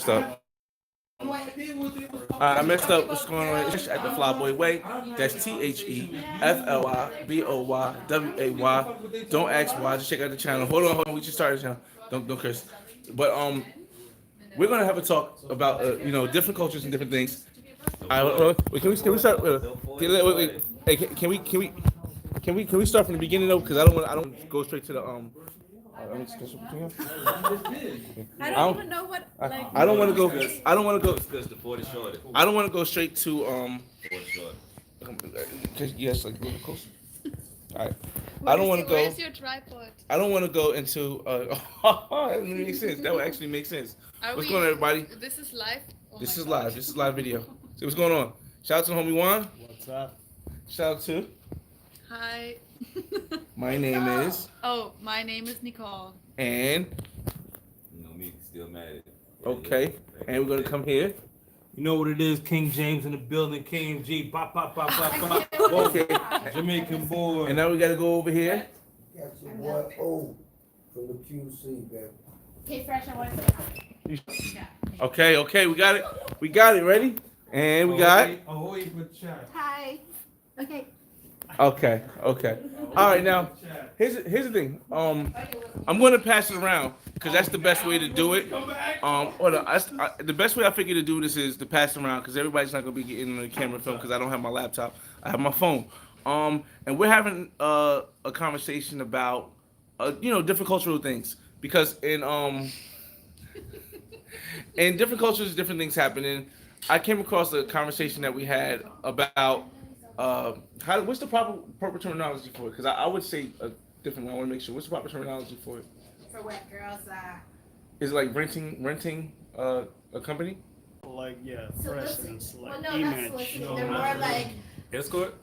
Up. I messed up. What's going on? It's at the Flyboy Way. That's TheFlyBoy. Don't ask why. Just check out the channel. Hold on. We just started the channel. Don't curse. But we're gonna have a talk about different cultures and different things. Wait, can we start? Wait. Hey, can we start from the beginning though? Because I don't go straight to the let me discuss it between you. I don't even know what. Like, I don't want to go. I don't want to go. Discuss the 40 shorty. I don't want to go straight to 40 shorty. yes, like really close. All right. Where's your tripod? I don't want to go into. That makes sense. That would actually make sense. What's going on, everybody? This is live. This is live. This is live video. See what's going on. Shout out to the homie Juan. What's up? Shout out to. Hi. My name is. Oh, my name is Nicole. And. You know me, still mad. Okay. And we're gonna come here. You know what it is? King James in the building. King G. Bop, bop, bop, bop, bop. Okay. Jamaican boy. And now we gotta go over here. Got your boy O from the QC, baby. Okay, Fresh, I want to say hi. Okay. We got it. Ready? And we got. Ahoy for chat. Hi. Okay. Okay. All right, now here's the thing. I'm gonna pass it around because that's the best way to do it. The best way I figure to do this is to pass it around because everybody's not gonna be getting the camera film because I don't have my laptop. I have my phone. And we're having a conversation about different cultural things because in different cultures, different things happen. And I came across a conversation that we had about. What's the proper terminology for it? Because I would say a different one. I want to make sure. What's the proper terminology for it? For what girls Is it like renting a company? Like, yeah, for soliciting. instance, Well, like no, not image. soliciting. They're more like Escort?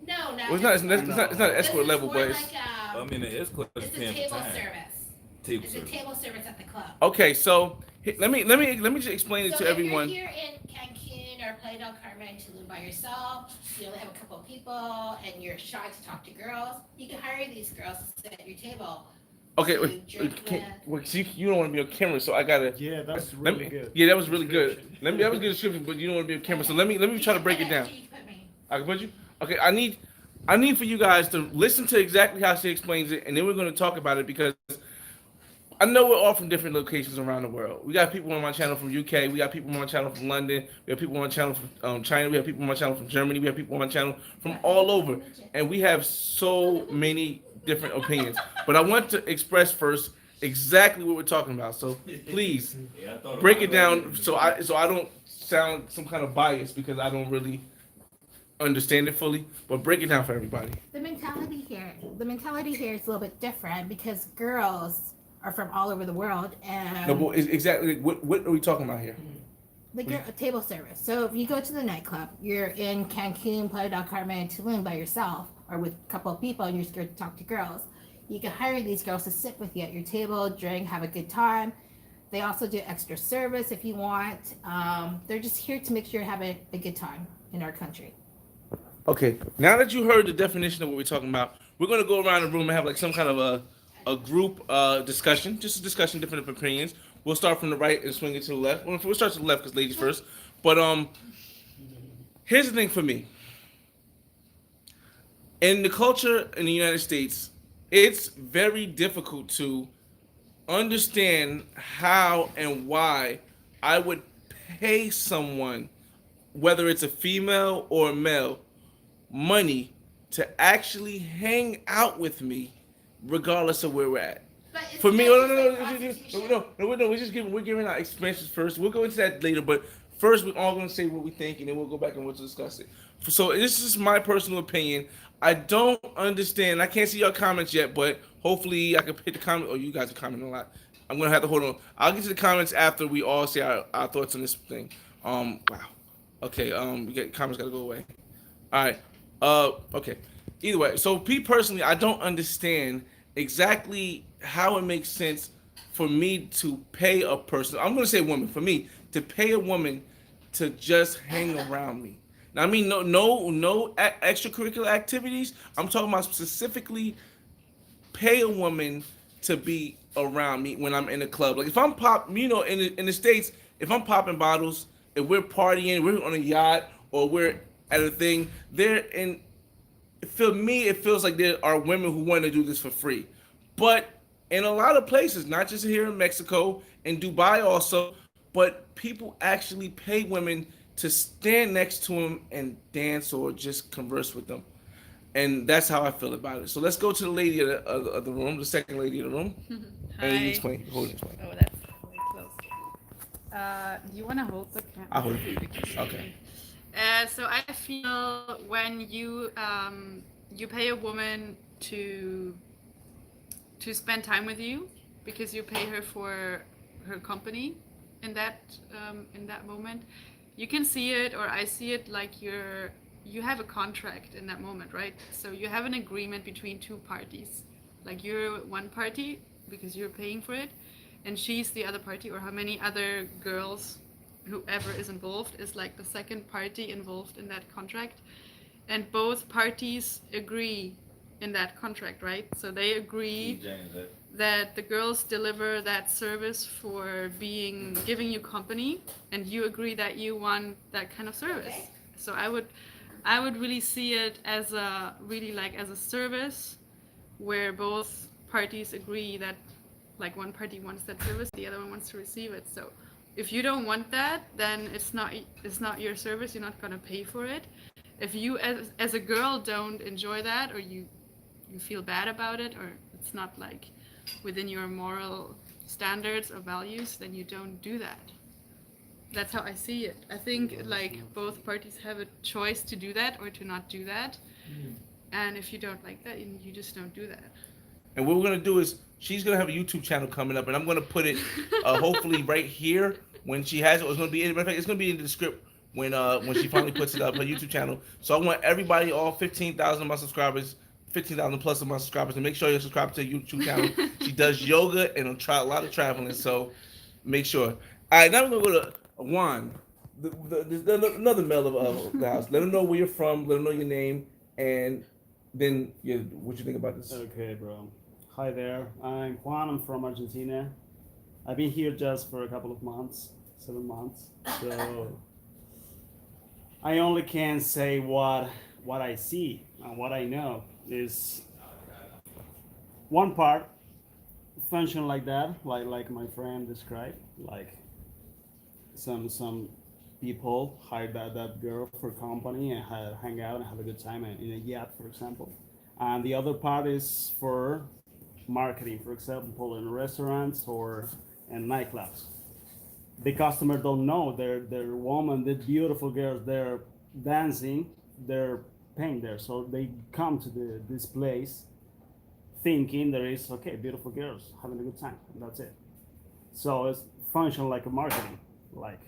no, not. Well, it's not This escort is level, more but it's like, I mean, the escort is it's a paying table for time. service. Table It's a service. table service at the club. okay. So let me just explain it So to if everyone. you're here in Cancun or Playa del Carmen, Tulum by yourself, you only have a couple of people, and you're shy to talk to girls, you can hire these girls to sit at your table. Okay, to wait, drink with. see, you don't want to be on camera, so I gotta. Yeah, that's Let really me, good. yeah, that was really good. That was good description, but you don't want to be on camera, so let me try to break it down. You put me. I can put you. Okay, I need for you guys to listen to exactly how she explains it, and then we're going to talk about it because I know we're all from different locations around the world. We got people on my channel from UK. We got people on my channel from London. We have people on my channel from China. We have people on my channel from Germany. We have people on my channel from all over, and we have so many different opinions. But I want to express first exactly what we're talking about. So please break it down so I don't sound some kind of bias because I don't really understand it fully, but break it down for everybody. The mentality here is a little bit different because girls are from all over the world, and No, but exactly what are we talking about here? the girl, table service. So if you go to the nightclub, you're in Cancun, Playa del Carmen, Tulum by yourself or with a couple of people, and you're scared to talk to girls. You can hire these girls to sit with you at your table, drink, have a good time. They also do extra service if you want. They're just here to make sure you have a good time in our country. Okay, now that you heard the definition of what we're talking about, we're gonna go around the room and have like some kind of a group discussion, just a discussion, different opinions. We'll start from the right and swing it to the left. Well, we'll start to the left because ladies first. But here's the thing for me. In the culture in the United States, it's very difficult to understand how and why I would pay someone, whether it's a female or a male, money to actually hang out with me, regardless of where we're at. But it's For me, not no, just like prostitution. we're giving our experiences first. We'll go into that later, but first we're all gonna say what we think, and then we'll go back and we'll discuss it. So this is my personal opinion. I don't understand. I can't see your comments yet, but hopefully I can hit the comment. Oh, you guys are commenting a lot. I'm gonna have to hold on. I'll get to the comments after we all say our thoughts on this thing. Wow. Okay. We get comments gotta go away. All right. Okay. Either way, so me personally, I don't understand exactly how it makes sense for me to pay a person. I'm gonna say woman. For me to pay a woman to just hang around me. Now, I mean, no extracurricular activities. I'm talking about specifically pay a woman to be around me when I'm in the club. Like if I'm in the States, if I'm popping bottles, if we're partying, we're on a yacht or we're at a thing, for me, it feels like there are women who want to do this for free. But in a lot of places, not just here in Mexico and Dubai also, but people actually pay women to stand next to them and dance or just converse with them. And that's how I feel about it. So let's go to the lady of the room, the second lady of the room. Hi. And you explain. Hold it. Explain. Oh, that's way close. Do you want to hold the camera? I'll hold it. Okay. So I feel when you pay a woman to spend time with you because you pay her for her company in that moment, you can see it, or I see it like you have a contract in that moment, right? So you have an agreement between two parties. Like you're one party because you're paying for it, and she's the other party, or how many other girls, whoever is involved, is like the second party involved in that contract. And both parties agree in that contract, right? So they agree that the girls deliver that service for giving you company, and you agree that you want that kind of service. So I would really see it as a service where both parties agree that like one party wants that service, the other one wants to receive it. So if you don't want that, then it's not your service, you're not going to pay for it. If you as a girl don't enjoy that, or you feel bad about it, or it's not like within your moral standards or values, then you don't do that. That's how I see it. I think like both parties have a choice to do that or to not do that. And if you don't like that, you just don't do that. And what we're gonna do is she's gonna have a YouTube channel coming up, and I'm gonna put it hopefully right here when she has it. It's gonna be in the script when she finally puts it up, her YouTube channel. So I want everybody, all 15,000 of my subscribers, 15,000 plus of my subscribers, to make sure you're subscribed to her YouTube channel. She does yoga and a lot of traveling, so make sure. All right, now we're gonna go to Juan, another male of the house. Let them know where you're from. Let them know your name, and then what you think about this. Okay, bro. Hi there. I'm Juan. I'm from Argentina. I've been here just for a couple of months, 7 months. So I only can say what I see and what I know is one part function like that, like my friend described, like some people hire that girl for company and hang out and have a good time in a yacht, for example. And the other part is for marketing, for example, in restaurants or in nightclubs. The customer don't know they're woman, the beautiful girls, they're dancing, they're paying there. So they come to this place thinking there is, okay, beautiful girls having a good time, and that's it. So it's function like a marketing, like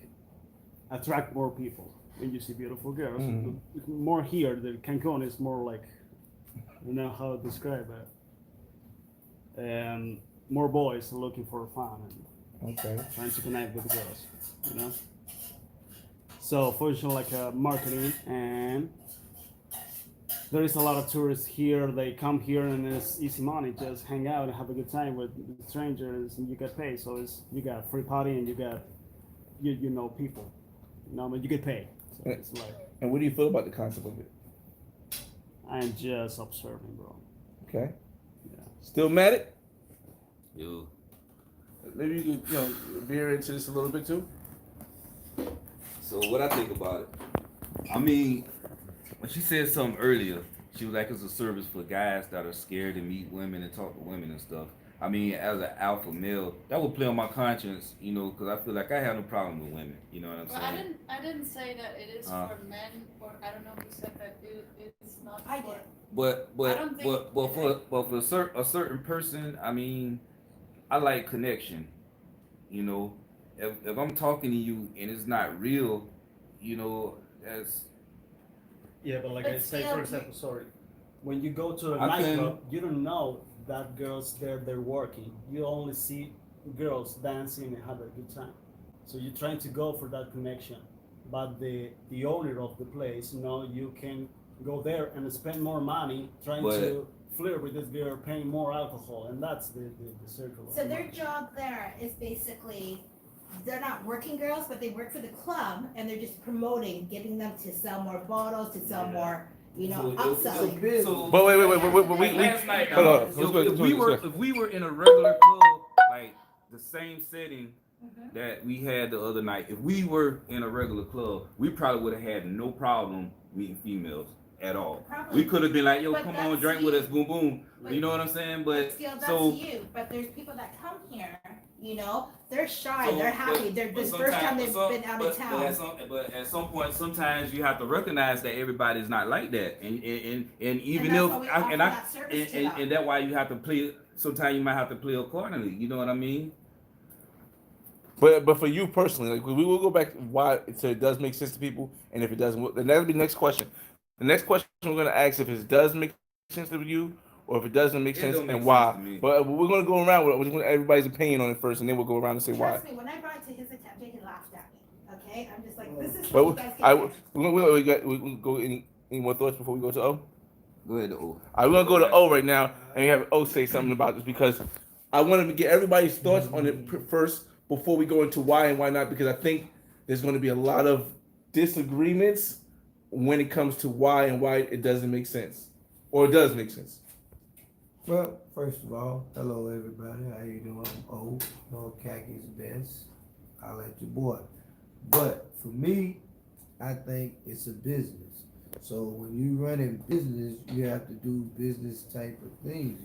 attract more people when you see beautiful girls. Mm-hmm. More here, the Cancun is more like, you know how to describe it. And more boys are looking for fun and trying to connect with the girls, you know. So function like a marketing, and there is a lot of tourists here. They come here and it's easy money, just hang out and have a good time with strangers, and you get paid. So you got free party and you got you know people, you know, but you get paid. So it's like. And what do you feel about the concept of it? I'm just observing, bro. Okay. Yeah. Still mad at? Yo. Maybe you could veer into this a little bit too. So what I think about it, I mean, when she said something earlier, she was like it's a service for guys that are scared to meet women and talk to women and stuff. I mean, as an alpha male, that would play on my conscience, you know, because I feel like I have no problem with women. You know what I'm saying? I didn't say that it is for men, or I don't know who said that it's not. I for. did. But for a certain person, I mean, I like connection. You know, if I'm talking to you and it's not real, you know, that's. Yeah, but like But I say, still, for example, sorry, when you go to a I nightclub, you don't know that girls there they're working. You only see girls dancing and have a good time. So you're trying to go for that connection, but the owner of the place, you know, you can go there and spend more money trying to flirt with this girl, paying more alcohol, and that's the circle. So their job there is basically, they're not working girls, but they work for the club, and they're just promoting, getting them to sell more bottles, to sell more, upselling. But wait, last night, hold on. If we were in a regular club, like the same setting that we had the other night, if we were in a regular club, we probably would have had no problem meeting females at all. Probably. We could have been like, yo, But come that's on, drink you. with us, boom, boom. But- You know what I'm saying? But Still, that's so you. But there's people that come here, they're shy, So, they're happy. but- They're but this first time they've sometimes- been out of town. But at some point, sometimes you have to recognize that everybody's not like that, and even that's if why we offer that service to them. and that's why you have to play. Sometimes you might have to play accordingly. You know what I mean? But for you personally, like we will go back why so it does make sense to people, and if it doesn't, then that'll be the next question. The next question we're gonna ask if it does make sense to you, or if it doesn't make It sense don't make and sense why. to me. But we're gonna go around with everybody's opinion on it first, and then we'll go around and say why. Trust me, when I brought it to his attention, he laughed at me. Okay, I'm just like, this is But what you guys get. we go any more thoughts before we go to O? Go ahead, O. All right, we're gonna go to O right now, and we have O say something about this because I wanted to get everybody's thoughts on it first before we go into why and why not, because I think there's going to be a lot of disagreements when it comes to why and why it doesn't make sense, or it does make sense. Well, first of all, hello everybody. How you doing? I'm O. No khakis best. I'll let your boy. But for me, I think it's a business. So when you run in business, you have to do business type of things,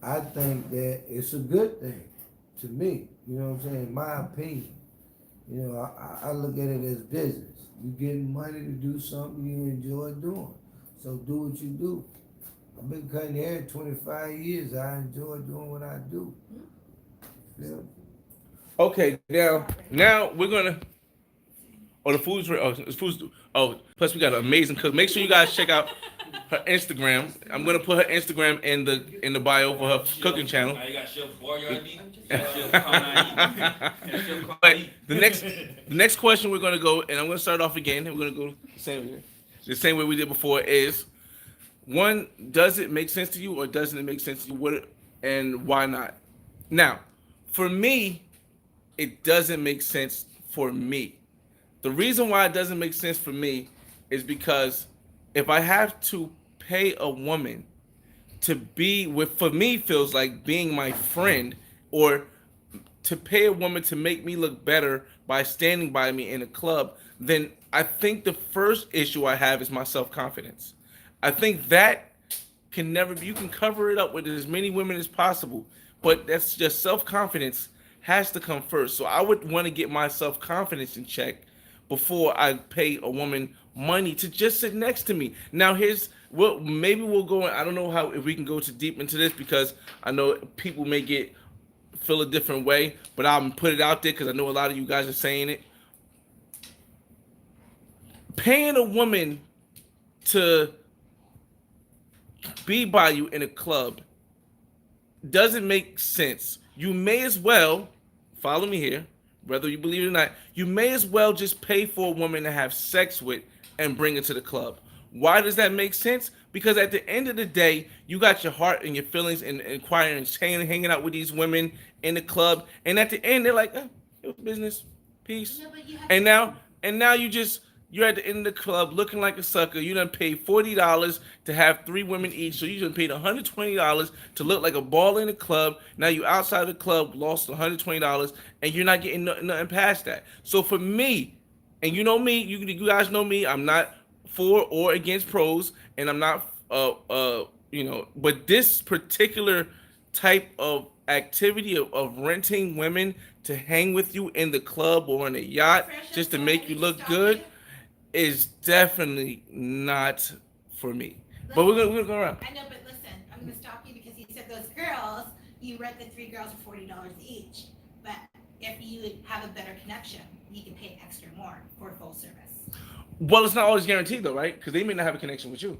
I think that it's a good thing to me. You know what I'm saying? My opinion. I look at it as business. You getting money to do something you enjoy doing. So do what you do. I've been cutting hair 25 years. I enjoy doing what I do. Yeah. Okay, now we're gonna. Oh, the food's ready. Oh, it's food's. Oh, plus we got an amazing cook. Make sure you guys check out her Instagram. I'm gonna put her Instagram in the bio for her cooking channel. Now you got Chef Boyardee. But the next question we're gonna go, and I'm gonna start off again. We're gonna go the same way we did before. Is one, does it make sense to you, or doesn't it make sense to you? What and why not? Now, for me, it doesn't make sense for me. The reason why it doesn't make sense for me is because if I have to pay a woman to be with, for me, feels like being my friend, or to pay a woman to make me look better by standing by me in a club, then I think the first issue I have is my self-confidence. I think that can never be, you can cover it up with as many women as possible, but that's just self-confidence has to come first. So I would want to get my self-confidence in check before I pay a woman money to just sit next to me. Now maybe we'll go in, I don't know if we can go too deep into this, because I know people may feel a different way, but I'll put it out there because I know a lot of you guys are saying it. Paying a woman to be by you in a club doesn't make sense. You may as well, follow me here, whether you believe it or not, you may as well just pay for a woman to have sex with and bring her to the club. Why does that make sense? Because at the end of the day, you got your heart and your feelings and inquiring and hanging out with these women in the club, and at the end they're like, it was business, peace. No, And now you're at the end of the club looking like a sucker. You done paid $40 to have 3 women each, so you done paid $120 to look like a baller in the club. Now you outside the club, lost $120, and you're not getting nothing past that. So for me, and you know me, you guys know me, I'm not for or against pros, and I'm not but this particular type of activity of renting women to hang with you in the club or on a yacht just to make you look good is definitely not for me. But we're gonna go around. I know, but listen, I'm gonna stop you because you said those girls, you rent the 3 girls for $40 each. But if you have a better connection, you can pay extra more for full service. Well, it's not always guaranteed though, right? Because they may not have a connection with you.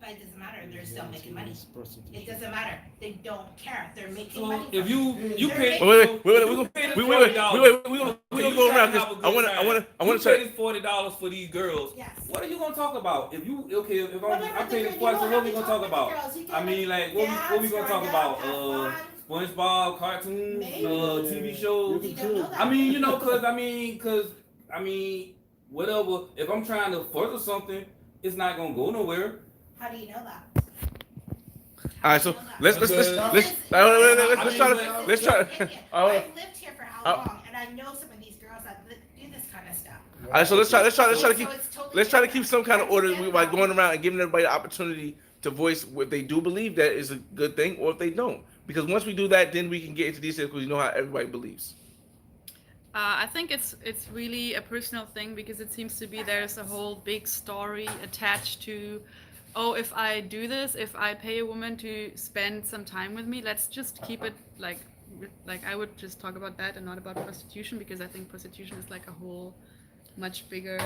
But it doesn't matter. They're still making money. It's prostitution. It doesn't matter. They don't care. They're making So money. if from it. you pay, Wait, we're you gonna pay this we $40, gonna go around this. have a good I wanna you try. pay this $40 for these girls. Yes. What are you gonna talk about? If you if Whatever I'm paying this you $40, so don't what have we to gonna talk talk with about? the girls. You I can mean, like what we gonna dance, talk stand about? up, have fun. SpongeBob cartoons, Maybe. TV shows. You don't know that. I mean, cause whatever. If I'm trying to further something, it's not gonna go nowhere. How do you know that? All right, so let's try to. I've lived here for how long, and I know some of these girls that do this kind of stuff. All right, so let's try to keep. So it's totally Let's try to keep different. some kind of order Understand by that. going around and giving everybody the opportunity to voice what they do believe that is a good thing, or if they don't. Because once we do that, then we can get into details because you know how everybody believes. I think it's really a personal thing because it seems to be there's a whole big story attached to, oh, if I do this, if I pay a woman to spend some time with me, let's just keep it like I would just talk about that and not about prostitution because I think prostitution is like a whole much bigger.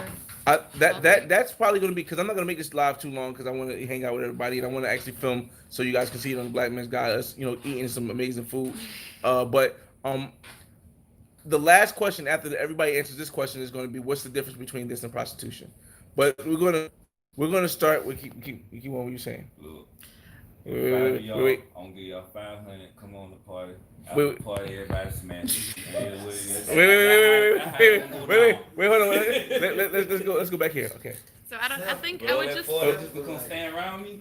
That's probably going to be because I'm not going to make this live too long because I want to hang out with everybody and I want to actually film so you guys can see it on the Black Man's Guide, us eating some amazing food. But the last question after everybody answers this question is going to be what's the difference between this and prostitution. But we're gonna start with keep on what you're saying. Look, Wait. I'm gonna give y'all 500. Come on the party. Wait. Party, everybody smash. Wait, hold on. Let's go back here. Okay. So I think I would just gonna stand around me.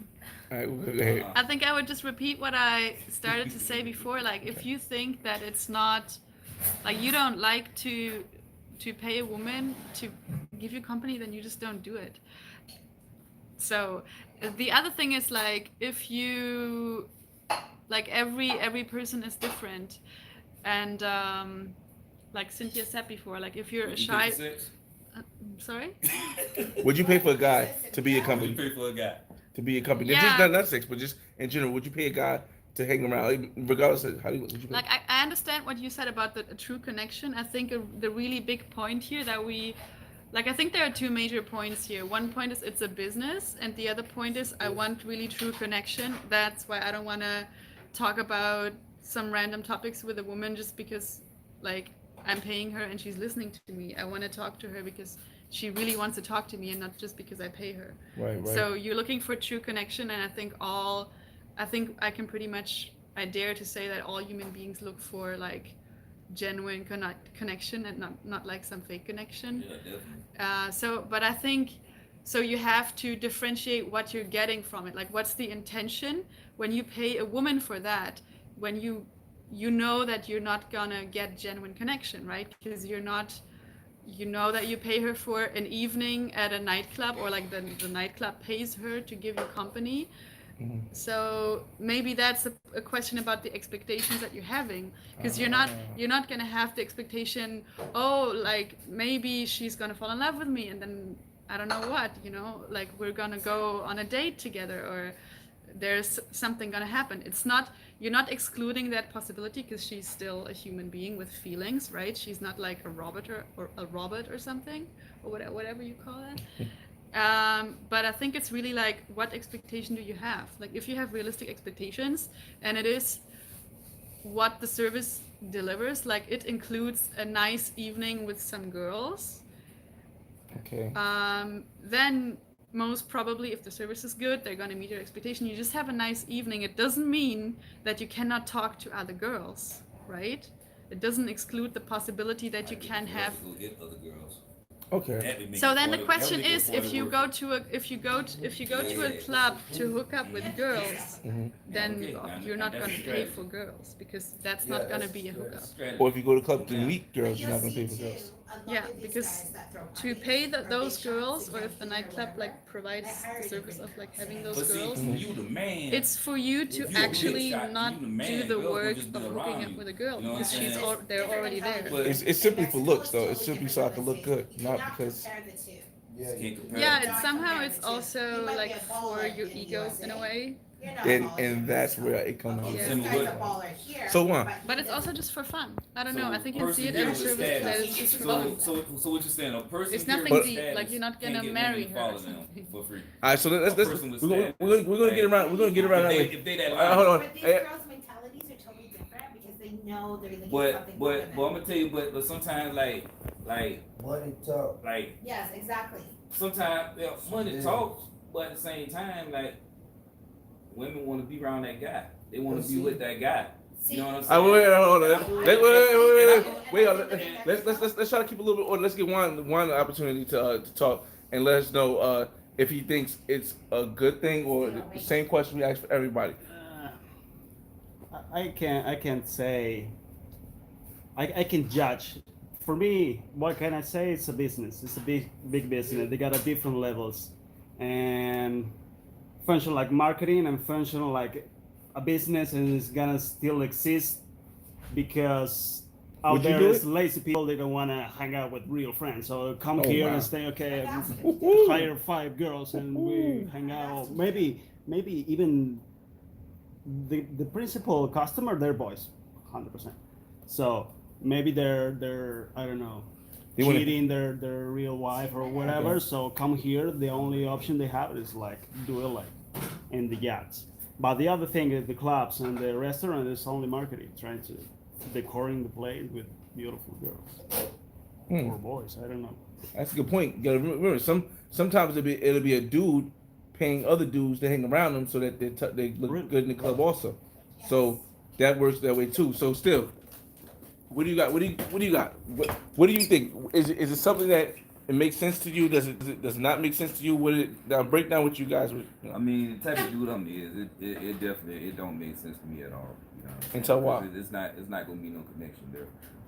All right, we'll go ahead. I think I would just repeat what I started to say before. Like if you think that it's not like you don't like to pay a woman to give you company, then you just don't do it. So the other thing is like if you like every person is different and like Cynthia said before, like if you're a shy sorry? Would you pay for a guy to be a You company? pay for a guy. To be a company. Yeah. Just not sex, but just in general, would you pay a guy to hang around, regardless of how would you pay? Like I understand what you said about the true connection. I think the really big point here that I think there are two major points here. One point is it's a business, and the other point is I want really true connection. That's why I don't want to talk about some random topics with a woman just because, like, I'm paying her and she's listening to me. I want to talk to her because she really wants to talk to me and not just because I pay her. Right. So you're looking for true connection, and I think I can pretty much, I dare to say that all human beings look for like genuine connection and not like some fake connection. Yeah, definitely. But I think so you have to differentiate what you're getting from it. Like what's the intention when you pay a woman for that, when you know that you're not gonna get genuine connection, right? Because you know that you pay her for an evening at a nightclub, or like the nightclub pays her to give you company. Mm-hmm. So maybe that's a question about the expectations that you're having, because you're not gonna have the expectation, oh, like maybe she's gonna fall in love with me and then I don't know what, like we're gonna go on a date together or there's something gonna happen. You're not excluding that possibility because she's still a human being with feelings, right? She's not like a robot or a robot or something, or whatever you call it. But I think it's really like, what expectation do you have? Like if you have realistic expectations and it is what the service delivers, like it includes a nice evening with some girls, Okay. then most probably if the service is good, they're going to meet your expectation. You just have a nice evening. It doesn't mean that you cannot talk to other girls, right? It doesn't exclude the possibility that you can have. Go get other girls. Okay. So then the question is, if you go to a club to hook up with girls, then you're not going to pay for girls because that's not going to be a hookup. Or if you go to the club to meet girls, you're not gonna pay for girls. Yeah, because to pay those girls, or if the nightclub like provides the service of like having those But see, girls, you the man. it's for you to If you a big actually shot, not you the man, do the girls work will just of be hooking around up you. with a girl You know what because I'm saying? they're already there. But It's simply for looks though. It's simply so I can look good, not because. can't compare Yeah, them. it's somehow it's also like for your ego in a way. You're not and baller. that's where it comes Okay, from. this guy's a baller here. So what? But it's also just for fun. I don't know. I think you person see it here as with service that status. it's just for So, fun. so what you're saying? A person It's here nothing with deep. status Like you're not can't gonna get marry women to her. follow or them something. for free. All right, so let's A person with we're gonna, status. we're gonna get around. We're gonna get around that way. If they that All right, hold on. But these Eh, girls' mentalities are totally different because they know they're looking for But something but more than but I'm gonna tell you, but sometimes like Money talk. Yes, exactly. sometimes money talks, but at the same time like women want to be around that guy. They want to be with that guy. You know what I'm saying? wait, hold on. Let's try to keep a little bit order. Let's get one opportunity to talk and let us know if he thinks it's a good thing or the same question we asked for everybody. I can't say. I can judge. For me, what can I say? It's a business. It's a big business. They got a different levels, and function like marketing and function like a business, and it's gonna still exist because out Would you there do is it? lazy people. They don't want to hang out with real friends. So come Oh, here wow. and stay. Okay, Woo-hoo. hire 5 girls and we hang out. Maybe even the principal customer, they're boys, 100%. So maybe they're I don't know, They wanna- cheating their real wife or whatever. So come here. The only option they have is like do it like in the yachts. But the other thing is the clubs and the restaurant is only marketing, trying to decorating the place with beautiful girls or boys. I don't know. That's a good point. You gotta remember, sometimes it'll be a dude paying other dudes to hang around them so that they look Really? good in the club also. So that works that way too. So still, what do you got? What do you got? What do you think? Is it something that it makes sense to you? Does it not make sense to you? Now break down what you guys were. I mean, the type of dude I'm it definitely don't make sense to me at all. You know what I'm saying? And so why? It's not gonna be no connection there.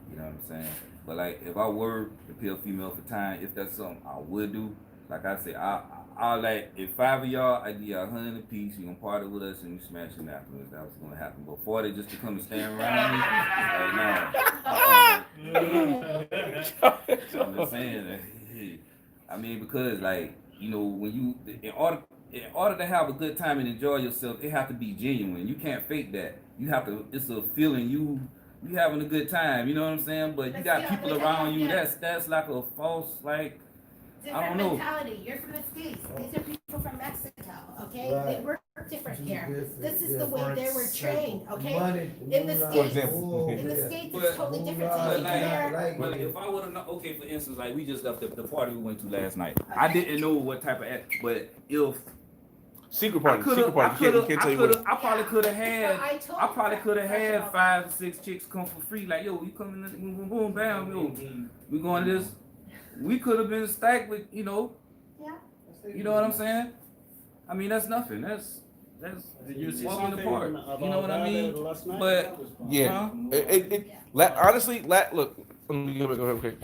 You know what I'm saying? But like if I were to pay a female for time, if that's something I would do, like I said, I like if 5 of y'all, I give y'all 100 apiece. You gonna party with us and we smashing afterwards. That's what's gonna happen. But 40 just to come and stand around me, like no. I'm just saying that. I mean, because like you know, when you in order to have a good time and enjoy yourself, it have to be genuine. You can't fake that. You have to. It's a feeling you having a good time. You know what I'm saying? But you got people around you. That's like a false like. I don't know. Mentality. You're from the States. These are people from Mexico, okay? Right. They work different here. Different, This is the way they were trained, okay? Money, In the moolah, States, example. in the yeah. States, But- it's totally different. So But you like, compare. but if I would have known, okay, for instance, like we just left the party we went to last night. I didn't know what type of act, but if Secret I party. could Secret have, party. You can't tell you what. I probably could have had. I told I probably her could have had professional. 5 or 6 chicks come for free. Like, yo, you coming? Boom, boom, boom, bam, yo, we going to this. We could have been stacked with, you know. Yeah. You know what I'm saying? I mean, that's nothing. That's Did you see walking something apart. about You know what I that mean? last night? But Yeah. Honestly, look. Let me go back okay,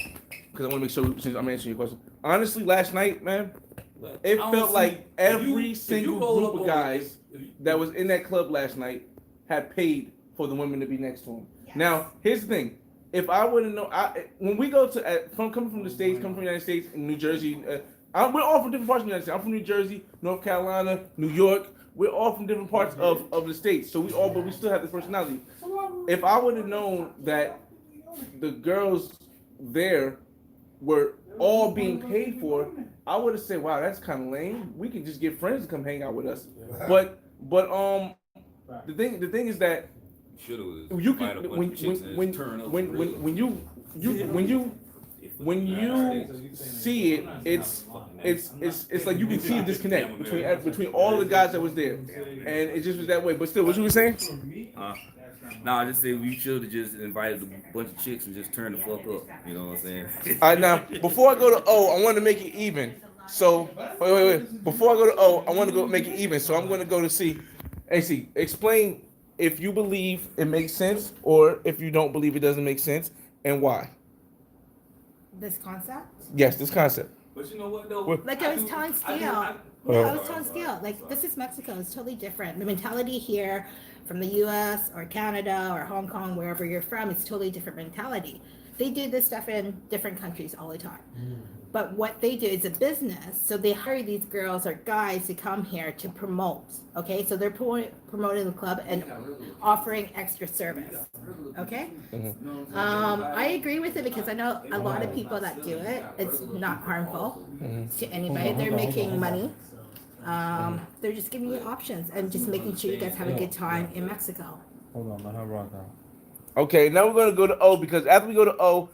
because I want to make sure since I'm answering your question. Honestly, last night, man, it I don't felt see- like if you- every if single you roll group up of on- guys if you- that was in that club last night had paid for the women to be next to him. Yes. Now, here's the thing: if I wouldn't know, when we go to coming from the States, coming from the United States, and New Jersey, we're all from different parts of the United States. I'm from New Jersey, North Carolina, New York. We're all from different parts of the states, so but we still have this personality. If I would have known that the girls there were all being paid for, I would have said, "Wow, that's kind of lame. We can just get friends to come hang out with us." But the thing is that you can when you see it, it's like you can see a disconnect between all the guys that was there, and it just was that way. But still, what you were saying? Nah, I just say we should have just invited a bunch of chicks and just turned the fuck up. You know what I'm saying? All right, now before I go to O, I want to make it even. So wait. Before I go to O, I want to go make it even. So I'm going to go to C. Hey, C, explain if you believe it makes sense or if you don't believe it doesn't make sense and why. This concept? Yes, this concept. But you know what though? Like I was telling Steele. I was telling Steele, like this is Mexico. It's totally different. The mentality here from the U.S. or Canada or Hong Kong, wherever you're from, it's totally different mentality. they do this stuff in different countries all the time. But what they do is a business. So they hire these girls or guys to come here to promote. Okay, so they're promoting the club and offering extra service. Okay, I agree with it because I know a lot of people that do it. It's not harmful to anybody. They're making money. They're just giving you options and just making sure you guys have a good time in Mexico. Hold on, man. I brought that. Okay, now we're gonna go to O because after we go to O,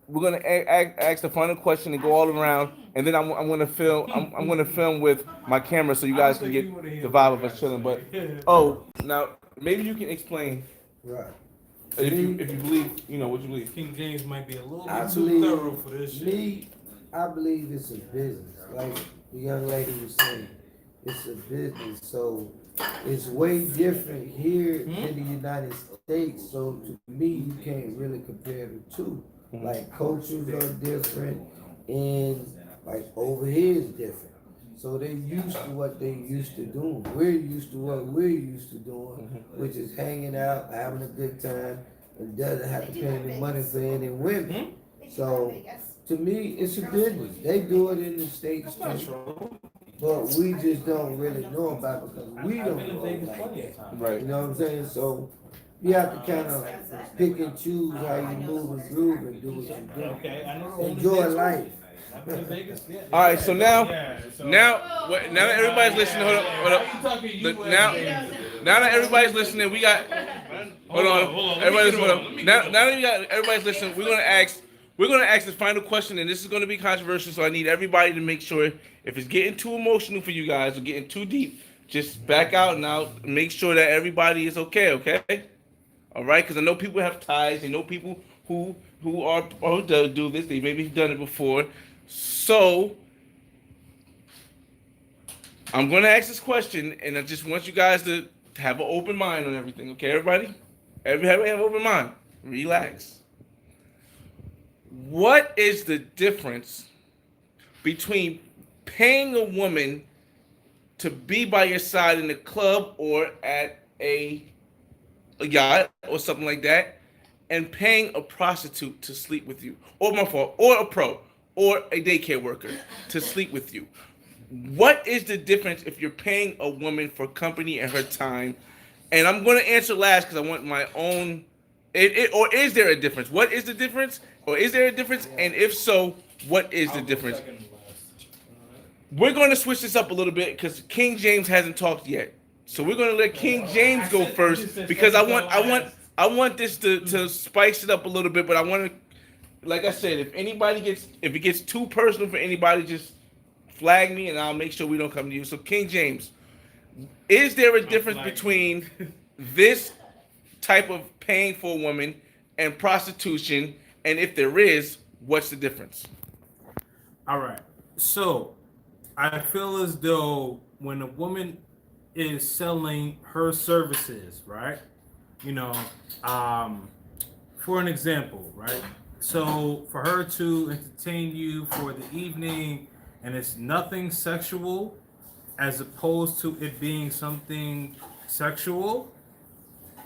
we're gonna ask the final question and go all around, and then I'm gonna film. I'm gonna film with my camera so you guys can get the vibe of us chilling. But O, now maybe you can explain Right. if you believe what you believe. King James might be a little I bit too believe thorough for this shit. me. I believe it's a business. Like the young lady was saying, it's a business. So it's way different here in the United States. So to me, you can't really compare the two. Like cultures are different, and like over here is different. So they're used to what they used to doing. We're used to what we're used to doing, which is hanging out, having a good time, and doesn't have to pay any money for any women. So to me, it's a business. They do it in the States too, but we just don't really know about it because we don't know like that. Right. You know what I'm saying? So you have to kind of pick and choose how you move and groove and do what you do. Okay, I know. Enjoy life. All right, so now that everybody's listening, hold up. Look, now that everybody's listening, we got. Hold on. Everybody's hold up. Now that we got everybody's listening, we're gonna ask the final question, and this is gonna be controversial. So I need everybody to make sure if it's getting too emotional for you guys or getting too deep, just back out and out. Make sure that everybody is okay. Okay. All right, because I know people have ties. I know people who do this. They maybe have done it before. So I'm going to ask this question, and I just want you guys to have an open mind on everything. Okay, everybody? Everybody have an open mind. Relax. What is the difference between paying a woman to be by your side in the club or at a yacht or something like that, and paying a prostitute to sleep with you, or a pro, or a daycare worker to sleep with you? What is the difference if you're paying a woman for company and her time? And I'm going to answer last because I want my own. Or is there a difference? What is the difference? Or is there a difference? And if so, what is the difference? We're going to switch this up a little bit because King James hasn't talked yet. So we're gonna let King James go first because I want this to spice it up a little bit, but I want to, like I said, if it gets too personal for anybody, just flag me and I'll make sure we don't come to you. So King James, is there a difference between this type of paying for a woman and prostitution? And if there is, what's the difference? All right. So I feel as though when a woman is selling her services, right? For an example, right? So for her to entertain you for the evening and it's nothing sexual as opposed to it being something sexual,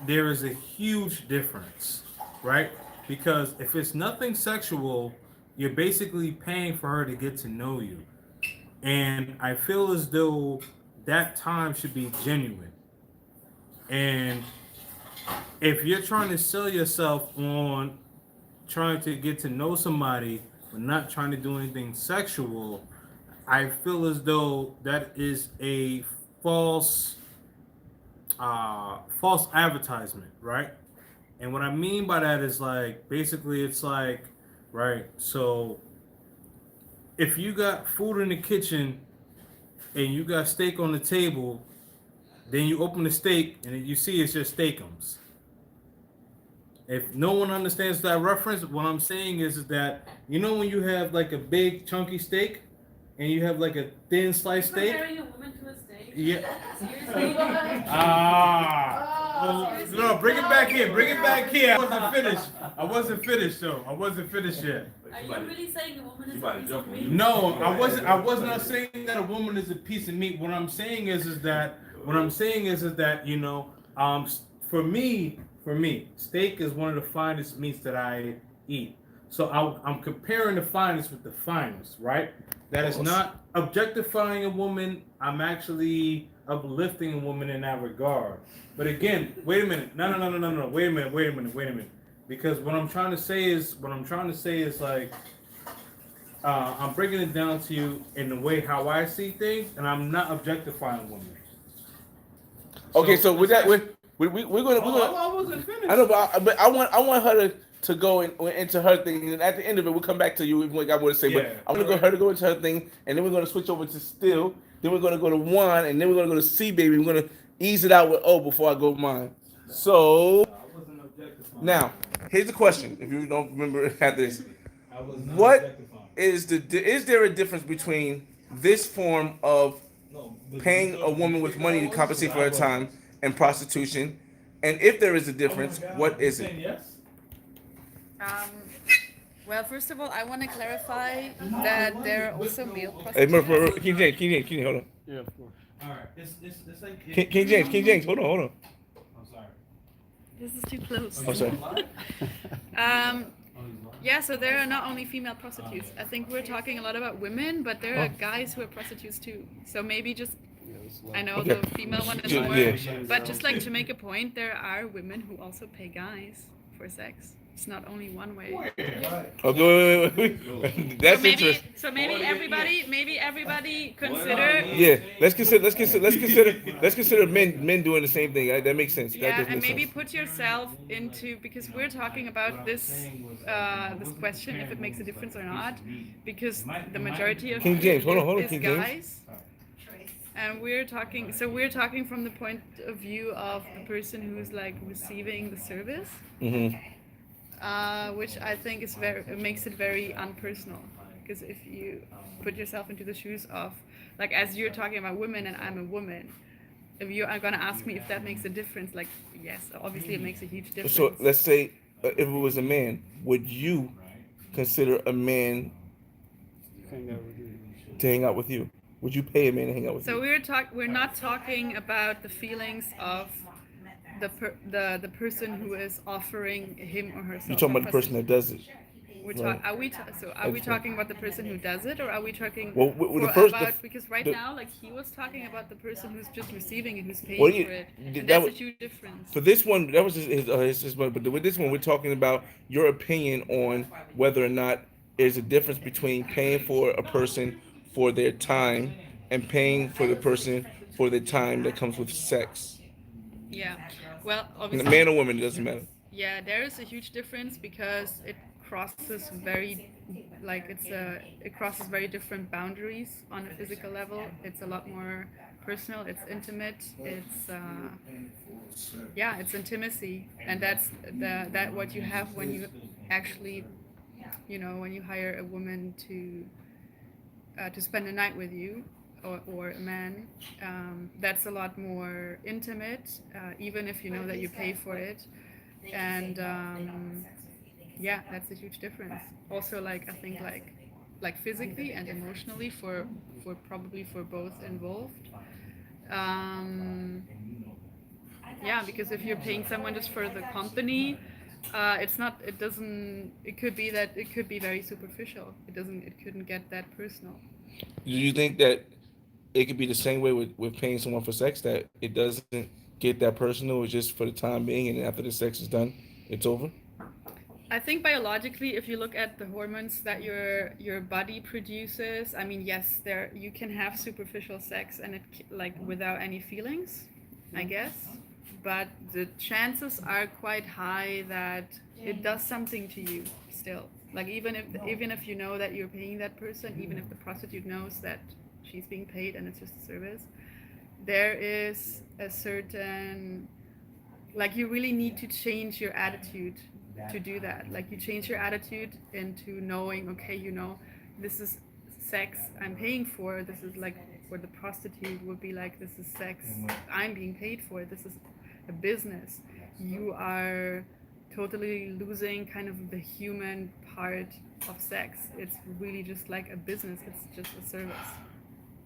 there is a huge difference, right? Because if it's nothing sexual, you're basically paying for her to get to know you. And I feel as though that time should be genuine. And if you're trying to sell yourself on trying to get to know somebody but not trying to do anything sexual, I feel as though that is a false advertisement, right? And what I mean by that is like, basically it's like, right, so if you got food in the kitchen and you got steak on the table, then you open the steak and you see it's just steakums. If no one understands that reference, what I'm saying is that, when you have like a big chunky steak and you have like a thin sliced steak? Comparing a woman to a steak? Yeah. Seriously? No, bring it back here. I wasn't finished though. I wasn't finished yet. Are you really saying a woman is a piece of meat? No, I was not saying that a woman is a piece of meat. What I'm saying is that for me, steak is one of the finest meats that I eat. So I'm comparing the finest with the finest, right? That is not objectifying a woman. I'm actually uplifting a woman in that regard. But again, wait a minute. No. Wait a minute. Because what I'm trying to say is like, I'm breaking it down to you in the way how I see things, and I'm not objectifying women. Okay, so with that, we're gonna. I wasn't finished. I know, but I want her to go into her thing, and at the end of it, we'll come back to you. Even what I want to say, Yeah, but I'm gonna her to go into her thing, and then we're gonna switch over to Still. Then we're gonna go to One, and then we're gonna go to C, baby. We're gonna ease it out with O before I go mine. So I wasn't objectifying. now, here's the question: if you don't remember after this, I was not what objectifying. is there a difference between this form of paying a woman with money to compensate for her time and prostitution? And if there is a difference, what is it? Yes. Well, first of all, I want to clarify that there are also male Hey, prostitutes. King James, hold on. Yeah, of course. All right. It's like King James, hold on. I'm sorry. This is too close. I'm sorry. Yeah, so there are not only female prostitutes. I think we're talking a lot about women, but there are guys who are prostitutes too. So maybe just, I know Okay. the female one is Yeah. more, Yeah. but just like to make a point, there are women who also pay guys for sex. It's not only one way. Okay, wait. That's interesting. So maybe everybody consider. Yeah, let's consider men doing the same thing. That makes sense. That Yeah, does and make maybe sense. put yourself into, because we're talking about this question, if it makes a difference or not, because the majority of King James, hold on, is King James. guys. And we're talking from the point of view of the person who's like receiving the service, which I think is it makes it very unpersonal. Because if you put yourself into the shoes of, like, as you're talking about women and I'm a woman, if you are gonna ask me if that makes a difference, like, yes, obviously it makes a huge difference. So let's say if it was a man, would you consider a man to hang out with you? Would you pay a man to hang out with So you? we're not talking about the feelings of the person who is offering him or herself. You're talking about the person that does it. Right. Are we talking about the person who does it, or are we talking Well, the first- because right now, like, he was talking about the person who's just receiving it, who's paying Well, for it, and that that's was- a huge difference. For this one, that was his but with this one, we're talking about your opinion on whether or not there's a difference between paying for a person for their time and paying for the person for the time that comes with sex. Yeah, well, obviously, Man or woman, it doesn't matter. yeah, there is a huge difference because it crosses very, like, it crosses very different boundaries on a physical level. It's a lot more personal. It's intimate. It's it's intimacy, and that's that what you have when you actually, when you hire a woman to spend a night with you, or a man. That's a lot more intimate, even if you know that you pay for it, and that's a huge difference. Also, like, I think like physically and emotionally for probably for both involved. Because if you're paying someone just for the company, it could be very superficial. It couldn't get that personal. Do you think that it could be the same way with paying someone for sex, that it doesn't get that personal, it's just for the time being, and after the sex is done, it's over? I think biologically, if you look at the hormones that your body produces, I mean, yes, you can have superficial sex and without any feelings, I guess, but the chances are quite high that it does something to you still. Like, even if you know that you're paying that person, even if the prostitute knows that she's being paid and it's just a service, there is a certain, like, you really need to change your attitude to do that. Like, you change your attitude into knowing, okay, this is sex I'm paying for. This is like, for the prostitute would be like, this is sex I'm being paid for. This is a business. You are totally losing kind of the human part of sex. It's really just like a business. It's just a service,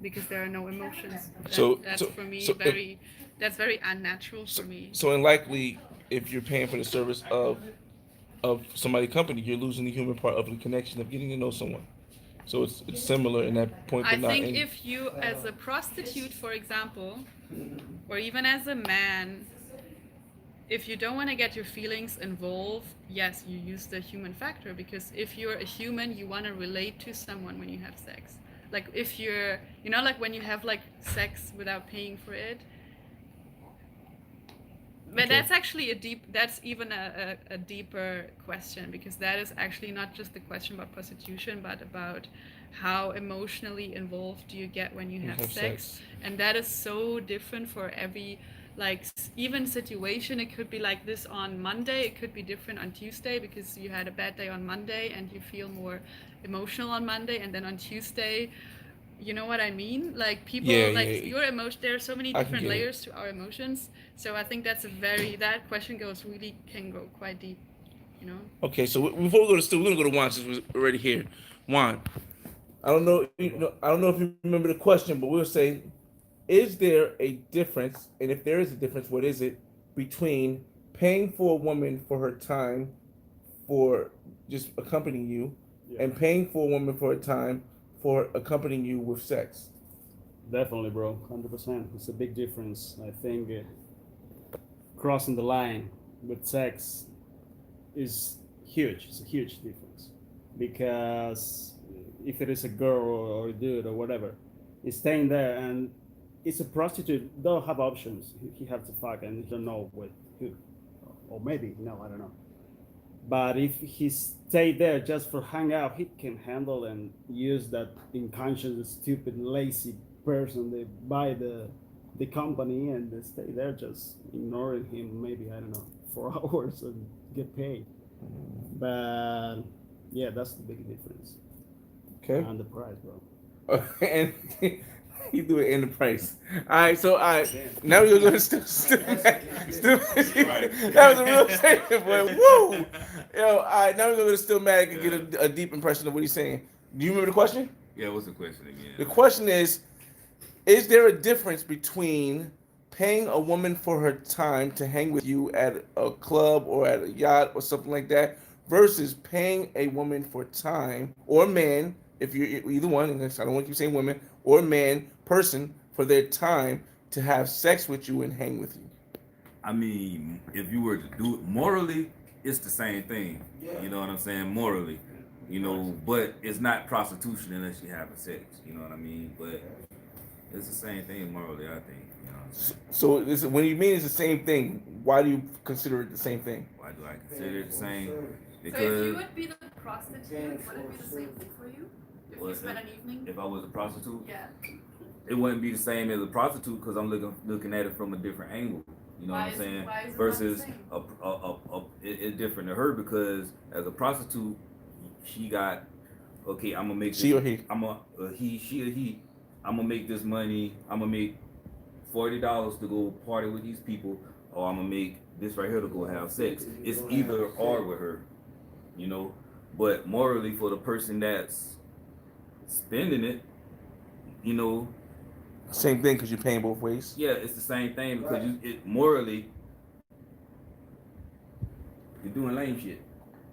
because there are no emotions. That's for me that's very unnatural for me. So, and likely, if you're paying for the service of of somebody's company, you're losing the human part of the connection of getting to know someone. So it's similar in that point, but I not think in. if you, as a prostitute, for example, or even as a man, if you don't want to get your feelings involved, yes, you use the human factor, because if you're a human, you want to relate to someone when you have sex. Like if you're, like when you have like sex without paying for it. But Okay. that's actually that's even a deeper question, because that is actually not just the question about prostitution, but about how emotionally involved do you get when you have sex. And that is so different for every, like, even situation. It could be like this on Monday, it could be different on Tuesday, because you had a bad day on Monday and you feel more emotional on Monday, and then on Tuesday, you know what I mean? Like people, Yeah, like yeah. your emotion. There are so many I can different get it. layers to our emotions. So I think that's that question can go quite deep. Okay, so before we go to Stu, we're gonna go to Juan since we're already here. Juan, I don't know, I don't know if you remember the question, but we'll say, is there a difference, and if there is a difference, what is it, between paying for a woman for her time for just accompanying you, Yeah. and paying for a woman for her time for accompanying you with sex? Definitely, bro. 100%. It's a big difference. I think crossing the line with sex is huge. It's a huge difference, because if it is a girl or a dude or whatever, it's staying there, and it's a prostitute. Don't have options. He have to fuck, and you don't know with who, or maybe no, I don't know. But if he stay there just for hang out, he can handle and use that inconscious, stupid, lazy person. They buy the company and they stay there just ignoring him. Maybe, I don't know, 4 hours and get paid. But yeah, that's the big difference. Okay. And the price, bro. And you do it in the price. All right, so now we're gonna go to Stu. That was a real statement, boy. Woo! Yo, all right, now we're gonna go to Stillmatic and get a deep impression of what he's saying. Do you remember the question? Yeah, what's the question again? The question is there a difference between paying a woman for her time to hang with you at a club or at a yacht or something like that, versus paying a woman for time, or a man, if you're either one, and I don't want to keep saying women, or a man, person, for their time to have sex with you and hang with you? I mean, if you were to do it morally, it's the same thing. You know what I'm saying? Morally, but it's not prostitution unless you're having sex. You know what I mean? But it's the same thing morally, I think. You know what I'm saying? So when you mean it's the same thing, why do you consider it the same thing? Why do I consider it the same? So if Because you would be the prostitute, would it be the same thing for you? If you spent an evening? if I was a prostitute, Yeah. it wouldn't be the same as a prostitute, because I'm looking at it from a different angle. You know what I'm saying? Why is it Versus not the same? it's different to her, because as a prostitute, she got, okay, I'm gonna make She this, or he? I'm a she or he. I'm gonna make this money. I'm gonna make $40 to go party with these people, or I'm gonna make this right here to go have sex. It's either or with her, But morally, for the person that's spending it, Same thing, because you're paying both ways. yeah, it's the same thing, because morally, you're doing lame shit.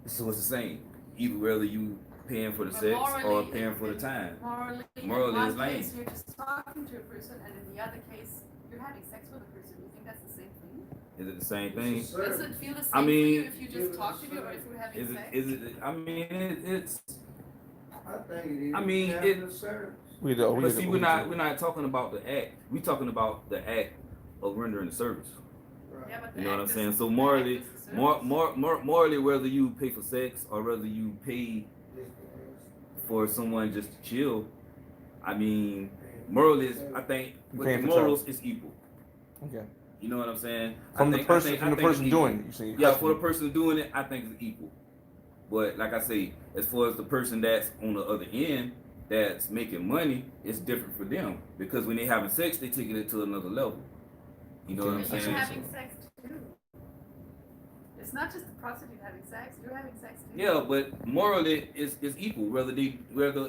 So it's the same. Either whether you paying for the But sex or morally, paying for the time. Morally, Morally in is one lame. case you're just talking to a person, and in the other case you're having sex with a person. You think that's the same thing? Is it the same thing? Does it feel the same I for mean, you if you just talk to me, or if we're having Is it? sex? Is it? I mean, it's. I think it is. I mean, it- We do. But see, we're not talking about the act. We're talking about the act of rendering the service. Yeah, but You the know what I'm act saying? is- So the morally, act is the service. morally, whether you pay for sex or whether you pay for someone just to chill, I mean, morally, I think with the Paying for morals is equal. Okay. You know what I'm saying? From the person it's equal. doing it, you say. Yeah, for the person doing it, I think it's equal. But like I say, as far as the person that's on the other end, that's making money, it's different for them, because when they having sex, they taking it to another level. You know what I'm But you're saying? having sex too. It's not just the prostitute having sex. You're having sex too. Yeah, but morally, it's equal. Whether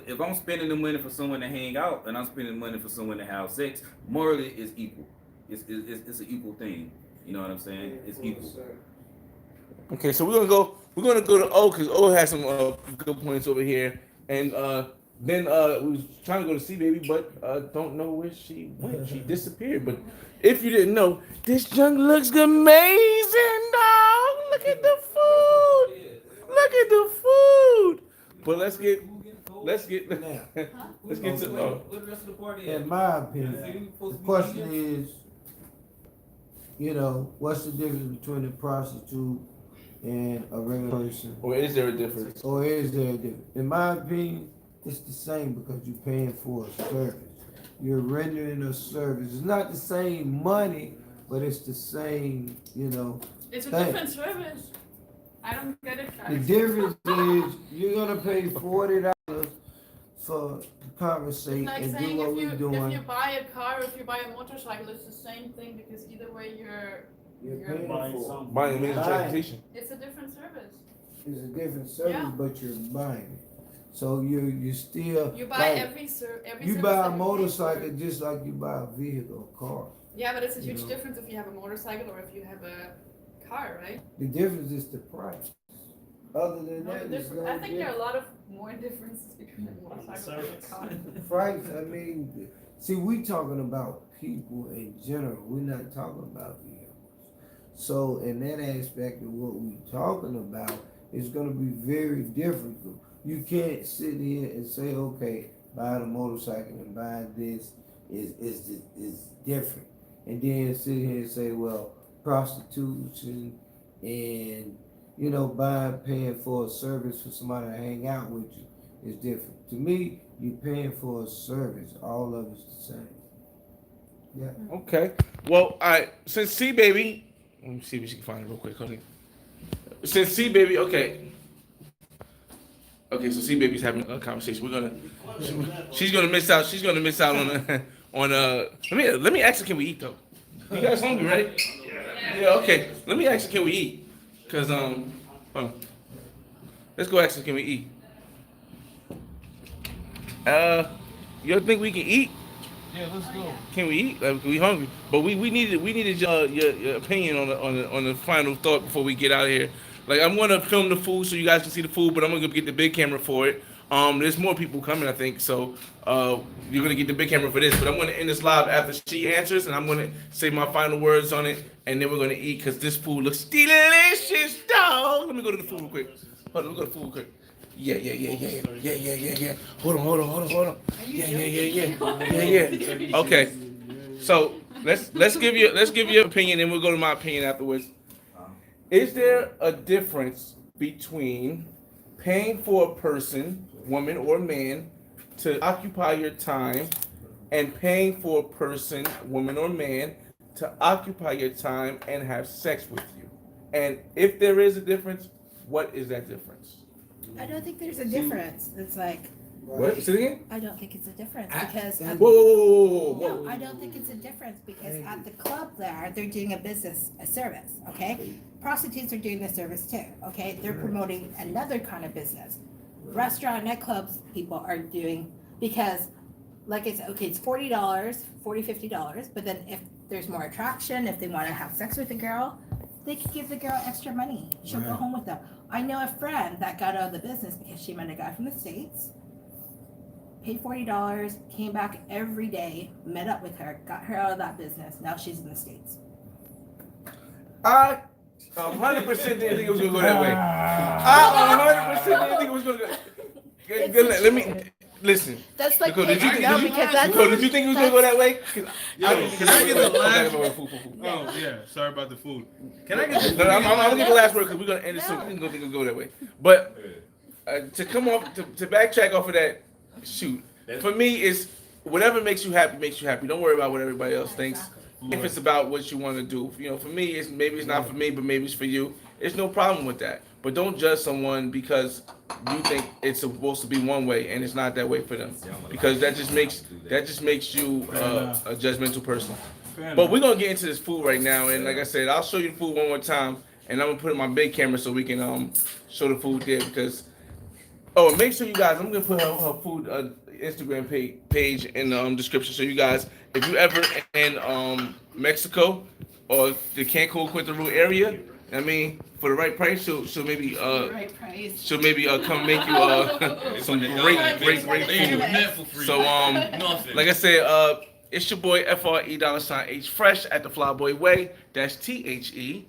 if I'm spending the money for someone to hang out and I'm spending money for someone to have sex, morally it's equal. It's an equal thing. You know what I'm saying? It's equal. Okay, so we're gonna go we're gonna go to O because O has some good points over here, and then we was trying to go to C baby, but don't know where she went. She disappeared. But if you didn't know, this junk looks amazing, dog. Look at the food. Look at the food. But let's get let's get to What the rest of the party at? In my opinion, the question is, what's the difference between a prostitute and a regular person? or is there a difference? Or is there a difference? In my opinion, it's the same because you're paying for a service. You're rendering a service. It's not the same money, but it's the same, It's a thing. different service. I don't get it, The guys. difference is you're gonna pay $40 for to conversate Like and saying do what if we're you doing. buy a car or if you buy a motorcycle, it's the same thing because either way You're you're paying buying for something. Buying means Buying. transportation. it's a different service. it's a different service, Yeah. but you're buying it. So you still You buy like, every you service buy that a you pay motorcycle for. just like you buy a vehicle, a car. Yeah, but it's a you huge know. difference if you have a motorcycle or if you have a car, right? The difference is the price. Other than No, that, the it's difference- no I think there are a lot of more differences between a motorcycle and a Service. car. price. I mean, see, we talking about people in general. We're not talking about vehicles. So in that aspect of what we're talking about, it's going to be very difficult. You can't sit here and say, okay, buying a motorcycle and buying this is different, and then sit here and say, well, prostitution and paying for a service for somebody to hang out with you is different. To me, you're paying for a service. All of it's the same. Yeah. Okay. Well, since C baby, let me see if she can find it real quick. Hold on. Since C baby, okay. Okay, so C baby's having a conversation. She's gonna miss out. She's gonna miss out on. Let me ask her, can we eat though? You guys hungry, right? Yeah. Okay. Let me ask her, can we eat? Cause hold on. Let's go ask her, can we eat? You think we can eat? Yeah, let's go. Can we eat? Like, we hungry? But we needed your opinion on the final thought before we get out of here. Like, I'm gonna film the food so you guys can see the food, but I'm gonna get the big camera for it. There's more people coming, I think, so you're gonna get the big camera for this. But I'm gonna end this live after she answers, and I'm gonna say my final words on it, and then we're gonna eat because this food looks delicious, dog. Let me go to the food real quick. Hold on, let me go to the food real quick. Yeah. Hold on. Yeah. Okay. So let's give your opinion, and we'll go to my opinion afterwards. Is there a difference between paying for a person, woman or man, to occupy your time, and paying for a person, woman or man, to occupy your time and have sex with you? And if there is a difference, what is that difference? I don't think there's a difference. It's like, What? Say it again? I don't think it's a difference because Whoa. no, I don't think it's a difference because at the club there, they're doing a service, okay? Prostitutes are doing the service too, okay? They're promoting another kind of business. Restaurant, nightclubs, people are doing, because like it's $40, $50, but then if there's more attraction, if they want to have sex with a girl, they could give the girl extra money. She'll go home with them. I know a friend that got out of the business because she met a guy from the States, paid $40, came back every day, met up with her, got her out of that business. Now she's in the States. I 100% didn't think it was gonna go that way. I 100% didn't think it was gonna go. Let me listen. That's like, Nicole, did you no, because that's did you think it was gonna go that way? Yo, can I get the last? Okay, food. Oh yeah, sorry about the food. Can I get the? No, I'm gonna get the last word because we're gonna end it soon. I'm gonna think it'll go that way. But to come off to backtrack off of that, shoot. For me, it's whatever makes you happy makes you happy. Don't worry about what everybody else thinks. If it's about what you want to do, for me, maybe it's not for me, but maybe it's for you. There's no problem with that. But don't judge someone because you think it's supposed to be one way and it's not that way for them. Because that just makes you a judgmental person. But we're gonna get into this food right now, and like I said, I'll show you the food one more time, and I'm gonna put it in my big camera so we can show the food there because. Oh, and make sure you guys, I'm gonna put her food Instagram page in the description. So you guys, if you ever in Mexico or the Cancun, Quintana Roo area, I mean, for the right price, she'll maybe Right price. she'll maybe come make you some great food. So like I said, it's your boy FRE$H Fresh at the Flyboy Way. That's THEFLYBOYWAY.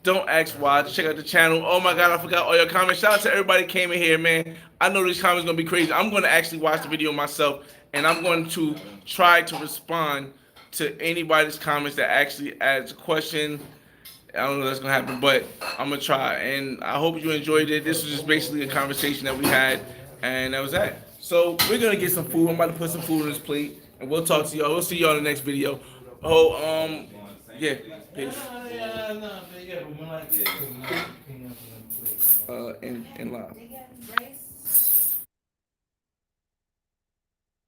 Don't ask why. Check out the channel. Oh my God, I forgot all your comments. Shout out to everybody that came in here, man. I know these comments gonna be crazy. I'm gonna actually watch the video myself, and I'm going to try to respond to anybody's comments that actually adds a question. I don't know if that's gonna happen, but I'm gonna try. And I hope you enjoyed it. This was just basically a conversation that we had, and that was that. So we're gonna get some food. I'm about to put some food on this plate, and we'll talk to y'all. We'll see y'all in the next video. Oh, yeah, peace. And live.